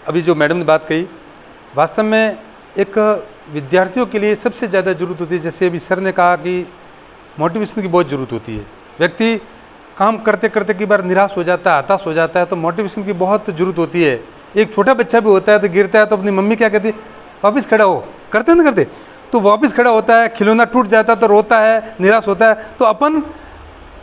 अभी जो मैडम ने बात कही, वास्तव में एक विद्यार्थियों के लिए सबसे ज़्यादा ज़रूरत होती है। जैसे अभी सर ने कहा कि मोटिवेशन की बहुत ज़रूरत होती है। व्यक्ति काम करते करते कई बार निराश हो जाता है, हताश हो जाता है, तो मोटिवेशन की बहुत ज़रूरत होती है। एक छोटा बच्चा भी होता है तो गिरता है तो अपनी मम्मी क्या कहती है, वापस खड़ा हो, करते नहीं करते, तो वापस खड़ा होता है। खिलौना टूट जाता है तो रोता है, निराश होता है। तो अपन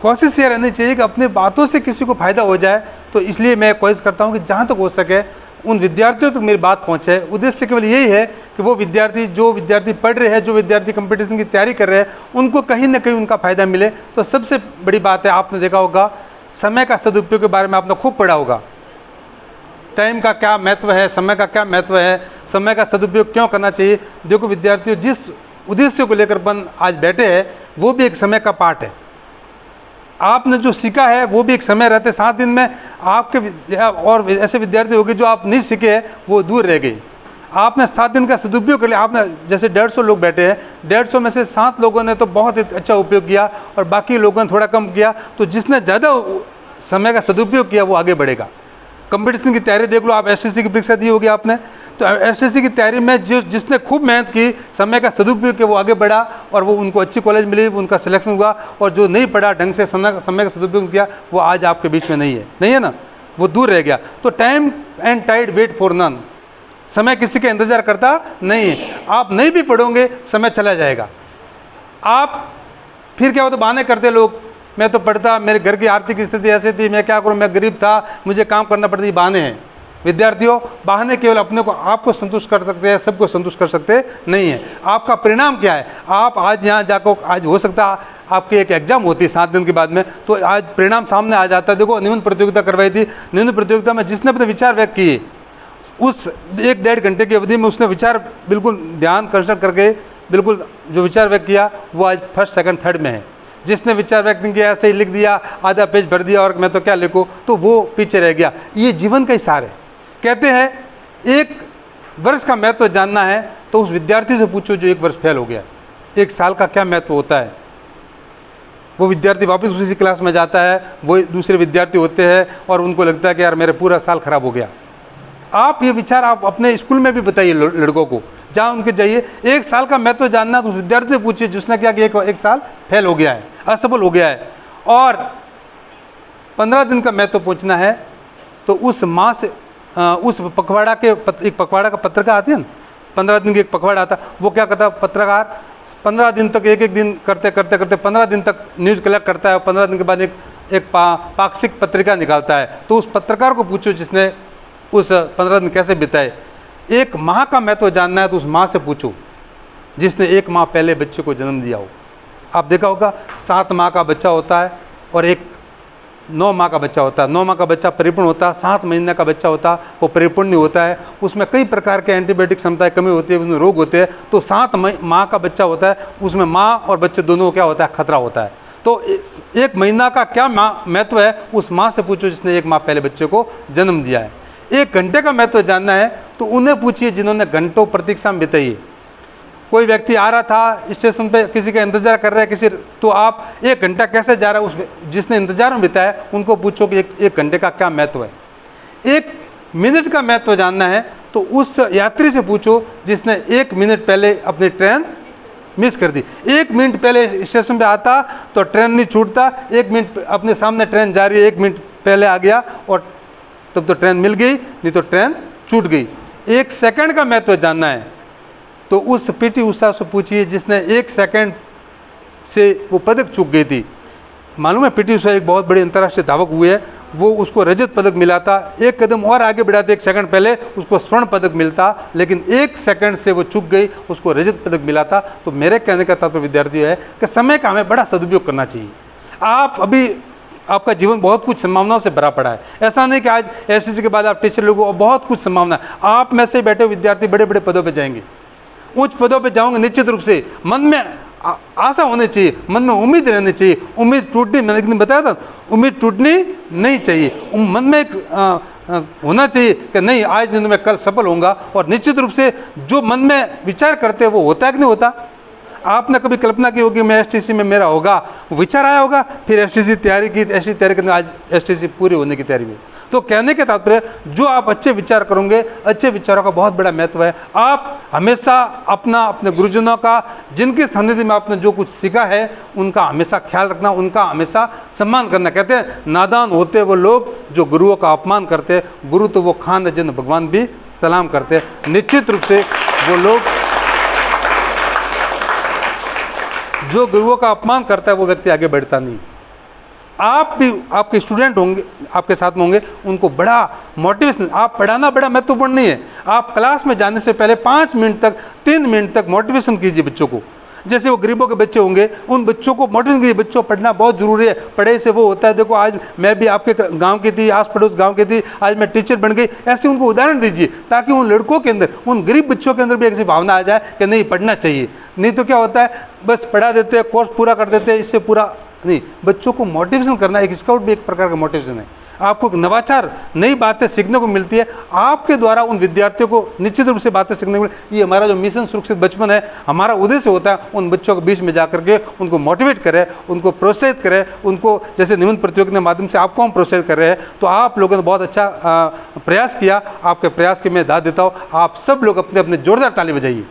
कोशिश ये रहनी चाहिए कि अपने बातों से किसी को फायदा हो जाए। तो इसलिए मैं कोशिश करता हूँ कि जहाँ तक हो सके उन विद्यार्थियों तक मेरी बात पहुँचे। उद्देश्य केवल यही है कि वो विद्यार्थी, जो विद्यार्थी पढ़ रहे हैं, जो विद्यार्थी कंपटीशन की तैयारी कर रहे हैं, उनको कहीं ना कहीं उनका फायदा मिले। तो सबसे बड़ी बात है, आपने देखा होगा समय का सदुपयोग के बारे में आपने खूब पढ़ा होगा। टाइम का क्या महत्व है, समय का क्या महत्व है, समय का सदुपयोग क्यों करना चाहिए। देखो विद्यार्थियों, जिस उद्देश्य को लेकर अपन आज बैठे हैं वो भी एक समय का पार्ट है। आपने जो सीखा है वो भी एक समय रहते 7 दिन में आपके, और ऐसे विद्यार्थी हो गए जो आप नहीं सीखे हैं वो दूर रह गए। आपने 7 दिन का सदुपयोग कर लिया। आपने जैसे 150 लोग बैठे हैं, 150 में से 7 लोगों ने तो बहुत अच्छा उपयोग किया और बाकी लोगों ने थोड़ा कम किया। तो जिसने ज़्यादा समय का सदुपयोग किया वो आगे बढ़ेगा। कंपटीशन की तैयारी देख लो आप, एसटीसी की परीक्षा दी होगी आपने, तो एसटीसी की तैयारी में जिसने खूब मेहनत की, समय का सदुपयोग किया, वो आगे बढ़ा और वो उनको अच्छी कॉलेज मिली, उनका सिलेक्शन हुआ। और जो नहीं पढ़ा, ढंग से समय का सदुपयोग किया, वो आज आपके बीच में नहीं है ना, वो दूर रह गया। तो time and tide wait for none, समय किसी का इंतजार करता नहीं है। आप नहीं भी पढ़ोगे समय चला जाएगा। आप फिर क्या होता, बहाने करते लोग, मैं तो पढ़ता, मेरे घर की आर्थिक स्थिति ऐसी थी, मैं क्या करूं, मैं गरीब था, मुझे काम करना पड़ता। ये बहाने हैं विद्यार्थियों। बहाने केवल अपने को, आपको संतुष्ट कर सकते हैं, सबको संतुष्ट कर सकते नहीं है। आपका परिणाम क्या है। आप आज यहाँ जाकर, आज हो सकता है आपकी एक एग्जाम होती है 7 दिन के बाद में, तो आज परिणाम सामने आ जाता है। देखो निबंध प्रतियोगिता करवाई थी, निबंध प्रतियोगिता में जिसने अपने विचार व्यक्त किए, उस 1-1.5 घंटे की अवधि में उसने विचार बिल्कुल ध्यान कंसल्ट करके बिल्कुल जो विचार व्यक्त किया, वो आज 1st, 2nd, 3rd में है। जिसने विचार व्यक्त नहीं किया, ऐसे ही लिख दिया, आधा पेज भर दिया और मैं तो क्या लिखूं, तो वो पीछे रह गया। ये जीवन का ही सार है। कहते हैं 1 वर्ष का महत्व जानना है तो उस विद्यार्थी से पूछो जो 1 वर्ष फेल हो गया। 1 साल का क्या महत्व होता है। वो विद्यार्थी वापस उसी क्लास में जाता है, वो दूसरे विद्यार्थी होते हैं और उनको लगता है कि यार मेरा पूरा साल खराब हो गया। आप ये विचार आप अपने स्कूल में भी बताइए लड़कों को, जहाँ उनके जाइए। 1 साल का महत्व जानना तो उस विद्यार्थी से पूछिए जिसने क्या कि 1 साल फेल हो गया है, असफल हो गया है। और 15 दिन का महत्व पूछना है तो उस माँ से, उस पखवाड़ा के, एक पखवाड़ा का पत्रकार आती है ना, 15 दिन की एक पखवाड़ा आता, वो क्या करता है पत्रकार, 15 दिन तक एक दिन करते करते करते 15 दिन तक न्यूज़ कलेक्ट करता है और 15 दिन के बाद एक पाक्षिक पत्रिका निकालता है। तो उस पत्रकार को पूछो जिसने उस 15 दिन कैसे बिताए। 1 माह का महत्व जानना है तो उस माँ से पूछो जिसने 1 माह पहले बच्चे को जन्म दिया हो। आप देखा होगा 7 माह का बच्चा होता है और एक 9 माह का बच्चा होता है। 9 माह का बच्चा परिपूर्ण होता है, 7 महीने का बच्चा होता है वो परिपूर्ण नहीं होता है। उसमें कई प्रकार के एंटीबायोटिक क्षमता कमी होती है, उसमें रोग होते हैं। तो 7 माह का बच्चा होता है, उसमें माँ और बच्चे दोनों को क्या होता है, खतरा होता है। तो 1 महीना का क्या महत्व है उस माँ से पूछो जिसने 1 माह पहले बच्चे को जन्म दिया है। 1 घंटे का महत्व जानना है तो उन्हें पूछिए जिन्होंने घंटों प्रतीक्षा में बिताई है। कोई व्यक्ति आ रहा था स्टेशन पे, किसी का इंतजार कर रहा है किसी, तो आप 1 घंटा कैसे जा रहा है, उस जिसने इंतजार में बिताया उनको पूछो कि 1 घंटे का क्या महत्व है। 1 मिनट का महत्व जानना है तो उस यात्री से पूछो जिसने 1 मिनट पहले अपनी ट्रेन मिस कर दी। 1 मिनट पहले स्टेशन पे आता तो ट्रेन नहीं छूटता। 1 मिनट अपने सामने ट्रेन जा रही है, 1 मिनट पहले आ गया और तब तो ट्रेन मिल गई, नहीं तो ट्रेन छूट गई। 1 सेकंड का महत्व जानना है तो उस पीटी उषा से पूछिए जिसने 1 सेकंड से वो पदक चूक गई थी। मालूम है पीटी उषा एक बहुत बड़े अंतर्राष्ट्रीय धावक हुए हैं, वो उसको रजत पदक मिला था। 1 कदम और आगे बढ़ाते 1 सेकंड पहले उसको स्वर्ण पदक मिलता, लेकिन 1 सेकंड से वो चूक गई, उसको रजत पदक मिला था। तो मेरे कहने का तात्पर्य विद्यार्थी है कि समय का हमें बड़ा सदुपयोग करना चाहिए। आप अभी आपका जीवन बहुत कुछ संभावनाओं से भरा पड़ा है। ऐसा नहीं कि आज एसटीसी के बाद आप टीचर लोगों, बहुत कुछ संभावना है। आप में से बैठे विद्यार्थी बड़े बड़े पदों पर जाएंगे, उच्च पदों पे जाओगे निश्चित रूप से। मन में आशा होनी चाहिए, मन में उम्मीद रहनी चाहिए। उम्मीद टूटनी, मैंने एक दिन बताया था, उम्मीद टूटनी नहीं चाहिए। मन में एक होना चाहिए कि नहीं आज दिन में कल सफल होऊंगा। और निश्चित रूप से जो मन में विचार करते हैं वो होता है कि नहीं होता। आपने कभी कल्पना की होगी मैं एसटीसी में मेरा होगा, विचार आया होगा, फिर एसटीसी तैयारी की, एसटीसी तैयारी करने आज एसटीसी पूरी होने की तैयारी में। तो कहने के तात्पर्य, जो आप अच्छे विचार करोगे, अच्छे विचारों का बहुत बड़ा महत्व है। आप हमेशा अपने गुरुजनों का, जिनके सानिध्य में आपने जो कुछ सीखा है, उनका हमेशा ख्याल रखना, उनका हमेशा सम्मान करना। कहते हैं नादान होते वो लोग जो गुरुओं का अपमान करते, गुरु तो वो खान है जिन्हें भगवान भी सलाम करते। निश्चित रूप से वो लोग जो गुरुओं का अपमान करता है वो व्यक्ति आगे बढ़ता नहीं। आप भी आपके स्टूडेंट होंगे, आपके साथ में होंगे, उनको बड़ा मोटिवेशन, आप पढ़ाना बड़ा महत्वपूर्ण नहीं है, आप क्लास में जाने से पहले 5 मिनट तक 3 मिनट तक मोटिवेशन कीजिए बच्चों को। जैसे वो गरीबों के बच्चे होंगे, उन बच्चों को मोटिवेशन कीजिए, बच्चों पढ़ना बहुत जरूरी है, पढ़ाई से वो होता है। देखो आज मैं भी आपके गांव की थी, आस पड़ोस गांव की थी, आज मैं टीचर बन गई, ऐसे उनको उदाहरण दीजिए ताकि उन लड़कों के अंदर, उन गरीब बच्चों के अंदर भी ऐसी भावना आ जाए कि नहीं पढ़ना चाहिए। नहीं तो क्या होता है, बस पढ़ा देते हैं, कोर्स पूरा कर देते हैं, इससे पूरा नहीं। बच्चों को मोटिवेशन करना, एक स्काउट भी एक प्रकार का मोटिवेशन है। आपको नवाचार, नई बातें सीखने को मिलती है, आपके द्वारा उन विद्यार्थियों को निश्चित रूप से बातें सीखने को मिलती है। ये हमारा जो मिशन सुरक्षित बचपन है, हमारा उद्देश्य होता है उन बच्चों के बीच में जाकर के उनको मोटिवेट करें, उनको प्रोत्साहित करें, उनको जैसे निबंध प्रतियोगिता के माध्यम से आपको हम प्रोत्साहित कर रहे हैं। तो आप लोगों ने बहुत अच्छा प्रयास किया, आपके प्रयास की मैं दाद देता हूँ। आप सब लोग अपने अपने जोरदार ताली बजाइए।